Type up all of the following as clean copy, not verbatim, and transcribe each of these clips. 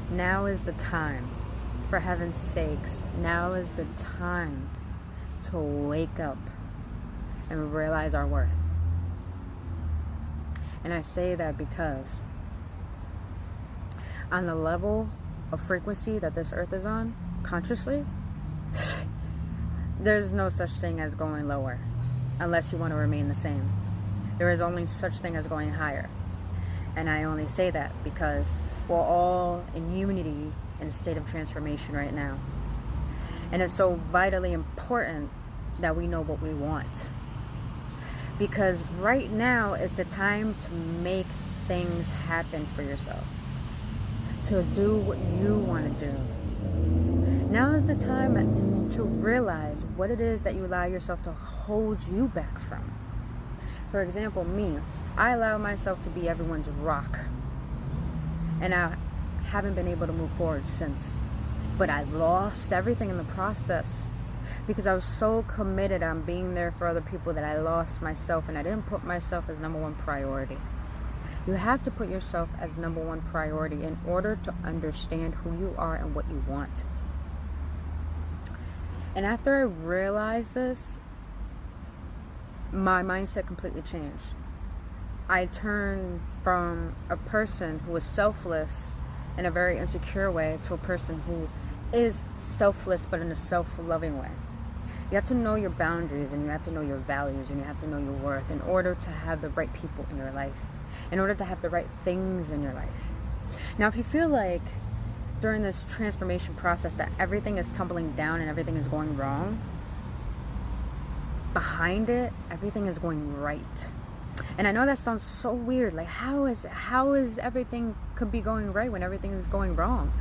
Now is the time. For heaven's sakes, now is the time to wake up and realize our worth. And I say that because on the level of frequency that this earth is on, consciously, there's no such thing as going lower unless you want to remain the same. There is only such thing as going higher. And I only say that because we're all in unity in a state of transformation right now. And it's so vitally important that we know what we want. Because right now is the time to make things happen for yourself. To do what you want to do. Now is the time to realize what it is that you allow yourself to hold you back from. For example, me, I allow myself to be everyone's rock. And I haven't been able to move forward since. But I lost everything in the process because I was so committed on being there for other people that I lost myself, and I didn't put myself as number one priority. You have to put yourself as number one priority in order to understand who you are and what you want. And after I realized this, my mindset completely changed. I turned from a person who was selfless in a very insecure way to a person who is selfless but in a self-loving way. You have to know your boundaries, and you have to know your values, and you have to know your worth in order to have the right people in your life, in order to have the right things in your life. Now, if you feel like during this transformation process that everything is tumbling down and everything is going wrong, behind it, everything is going right. And I know that sounds so weird. Like, how is everything could be going right when everything is going wrong?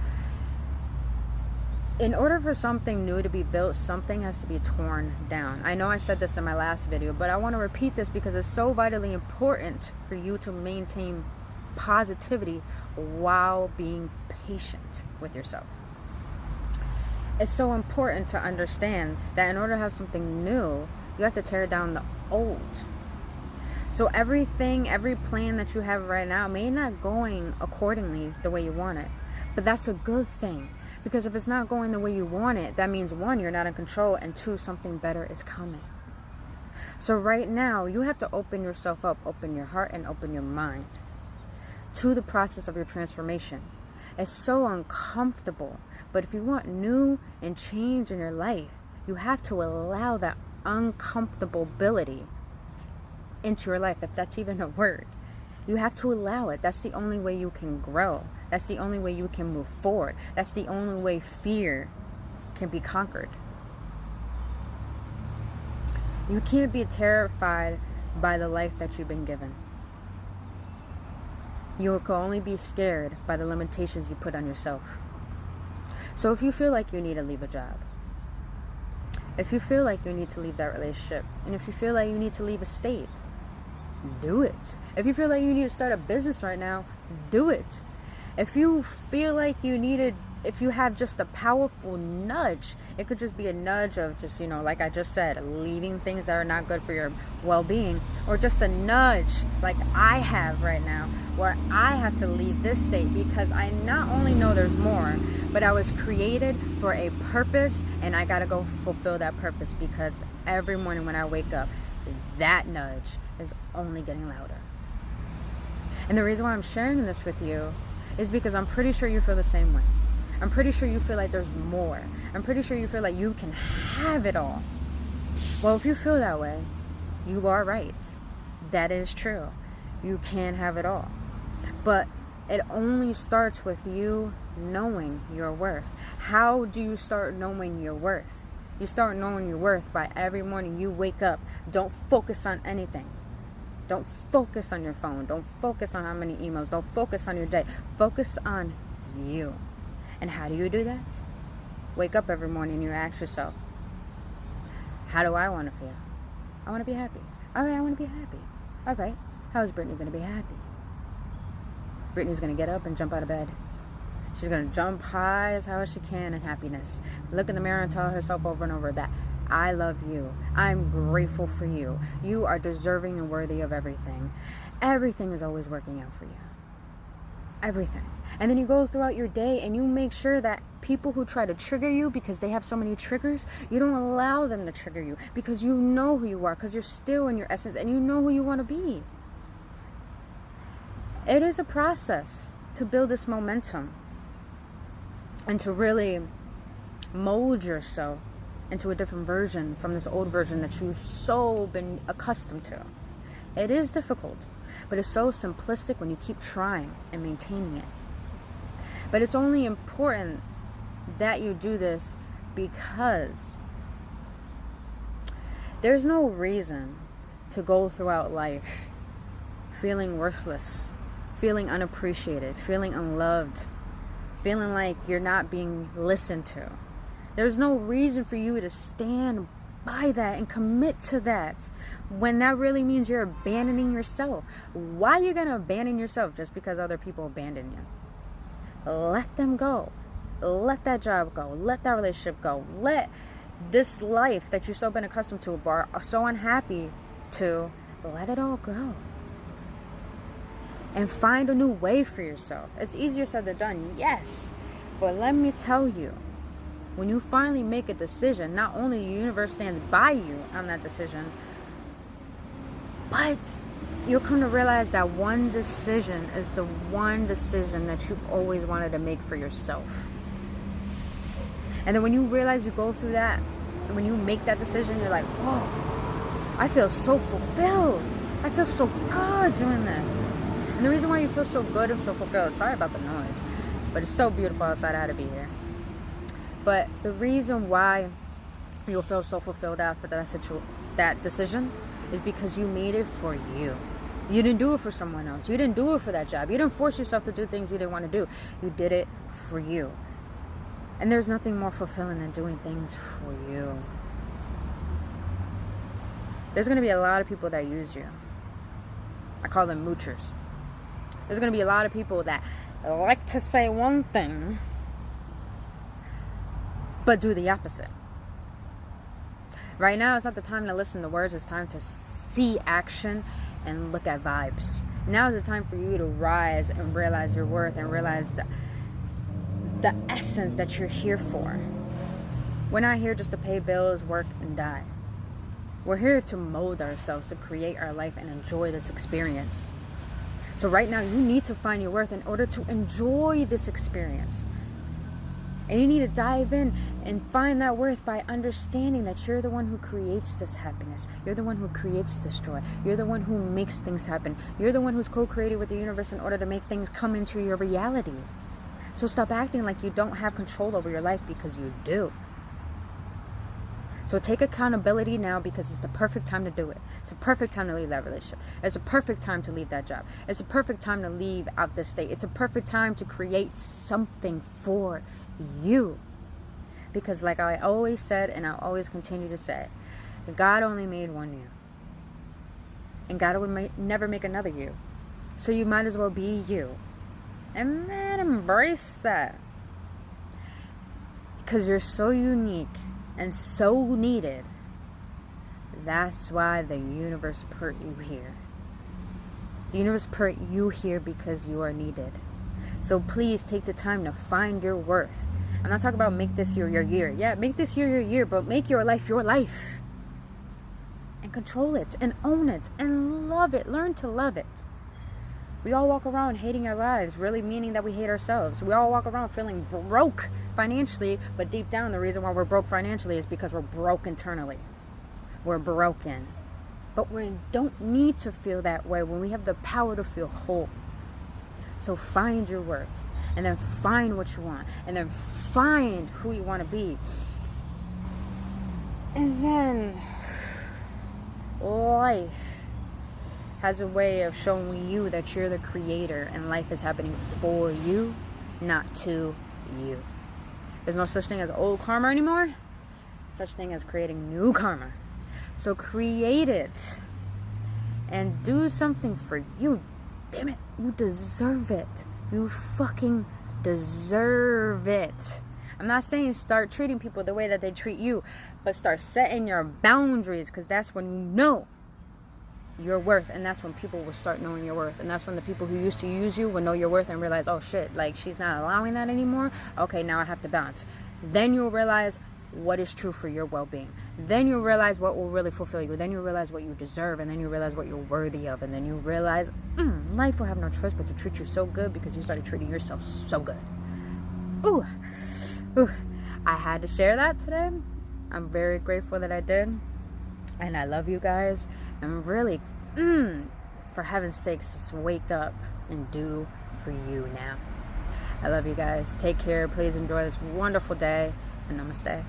In order for something new to be built, something has to be torn down. I know I said this in my last video, but I want to repeat this because it's so vitally important for you to maintain positivity while being patient with yourself. It's so important to understand that in order to have something new, you have to tear down the old. So every plan that you have right now may not going accordingly the way you want it. But that's a good thing. Because if it's not going the way you want it, that means 1, you're not in control, and 2, something better is coming. So right now, you have to open yourself up, open your heart, and open your mind to the process of your transformation. It's so uncomfortable. But if you want new and change in your life, you have to allow that uncomfortability into your life, if that's even a word. You have to allow it. That's the only way you can grow. That's the only way you can move forward. That's the only way fear can be conquered. You can't be terrified by the life that you've been given. You can only be scared by the limitations you put on yourself. So if you feel like you need to leave a job, if you feel like you need to leave that relationship, and if you feel like you need to leave a state, do it. If you feel like you need to start a business right now, do it. If you feel like if you have just a powerful nudge, it could just be a nudge of just, like I just said, leaving things that are not good for your well-being, or just a nudge like I have right now, where I have to leave this state because I not only know there's more, but I was created for a purpose, and I gotta go fulfill that purpose, because every morning when I wake up, that nudge is only getting louder. And the reason why I'm sharing this with you is because I'm pretty sure you feel the same way. I'm pretty sure you feel like there's more. I'm pretty sure you feel like you can have it all. Well, if you feel that way, you are right. That is true. You can have it all. But it only starts with you knowing your worth. How do you start knowing your worth? You start knowing your worth by every morning you wake up. Don't focus on anything. Don't focus on your phone. Don't focus on how many emails. Don't focus on your day. Focus on you. And how do you do that? Wake up every morning and you ask yourself, how do I want to feel? I want to be happy. All right, I want to be happy. All right, how is Brittany going to be happy? Brittany's going to get up and jump out of bed. She's going to jump high as high as she can in happiness. Look in the mirror and tell herself over and over that I love you. I'm grateful for you. You are deserving and worthy of everything. Everything is always working out for you. Everything. And then you go throughout your day and you make sure that people who try to trigger you because they have so many triggers, you don't allow them to trigger you, because you know who you are, because you're still in your essence and you know who you want to be. It is a process to build this momentum and to really mold yourself into a different version from this old version that you've so been accustomed to. It is difficult, but it's so simplistic when you keep trying and maintaining it. But it's only important that you do this because there's no reason to go throughout life feeling worthless, feeling unappreciated, feeling unloved, feeling like you're not being listened to. There's no reason for you to stand by that and commit to that when that really means you're abandoning yourself. Why are you going to abandon yourself just because other people abandon you? Let them go. Let that job go. Let that relationship go. Let this life that you've so been accustomed to, or are so unhappy to, let it all go. And find a new way for yourself. It's easier said than done, yes. But let me tell you, when you finally make a decision, not only the universe stands by you on that decision, but you'll come to realize that one decision is the one decision that you've always wanted to make for yourself. And then when you realize you go through that, and when you make that decision, you're like, whoa, I feel so fulfilled. I feel so good doing that. And the reason why you feel so good and so fulfilled, sorry about the noise, but it's so beautiful outside, I had to be here. But the reason why you'll feel so fulfilled after that decision is because you made it for you. You didn't do it for someone else. You didn't do it for that job. You didn't force yourself to do things you didn't want to do. You did it for you. And there's nothing more fulfilling than doing things for you. There's going to be a lot of people that use you. I call them moochers. There's going to be a lot of people that like to say one thing but do the opposite. Right now, it's not the time to listen to words. It's time to see action and look at vibes. Now is the time for you to rise and realize your worth and realize the essence that you're here for. We're not here just to pay bills, work, and die. We're here to mold ourselves, to create our life and enjoy this experience. So right now, you need to find your worth in order to enjoy this experience. And you need to dive in and find that worth by understanding that you're the one who creates this happiness. You're the one who creates this joy. You're the one who makes things happen. You're the one who's co-created with the universe in order to make things come into your reality. So stop acting like you don't have control over your life, because you do. So take accountability now, because it's the perfect time to do it. It's a perfect time to leave that relationship. It's a perfect time to leave that job. It's a perfect time to leave out this state. It's a perfect time to create something for you. Because like I always said, and I'll always continue to say, God only made one you. And God would never make another you. So you might as well be you. And man, embrace that. Because you're so unique and so needed. That's why the universe put you here. The universe put you here because you are needed. So please take the time to find your worth. I'm not talking about make this year your year. Yeah, make this year your year, but make your life your life. And control it and own it and love it. Learn to love it. We all walk around hating our lives, really meaning that we hate ourselves. We all walk around feeling broke financially, but deep down the reason why we're broke financially is because we're broke internally. We're broken. But we don't need to feel that way when we have the power to feel whole. So find your worth, and then find what you want, and then find who you want to be. And then life has a way of showing you that you're the creator and life is happening for you, not to you. There's no such thing as old karma anymore. Such thing as creating new karma. So create it and do something for you. Damn it, you deserve it. You fucking deserve it. I'm not saying start treating people the way that they treat you, but start setting your boundaries, because that's when you know your worth. And that's when people will start knowing your worth. And that's when the people who used to use you will know your worth and realize, oh shit, like she's not allowing that anymore. Okay, now I have to bounce. Then you'll realize what is true for your well-being. Then you'll realize what will really fulfill you. Then you'll realize what you deserve. And then you realize what you're worthy of. And then you realize life will have no choice but to treat you so good because you started treating yourself so good. Ooh. I had to share that today. I'm very grateful that I did. And I love you guys. And really, for heaven's sakes, just wake up and do for you now. I love you guys. Take care. Please enjoy this wonderful day. And namaste.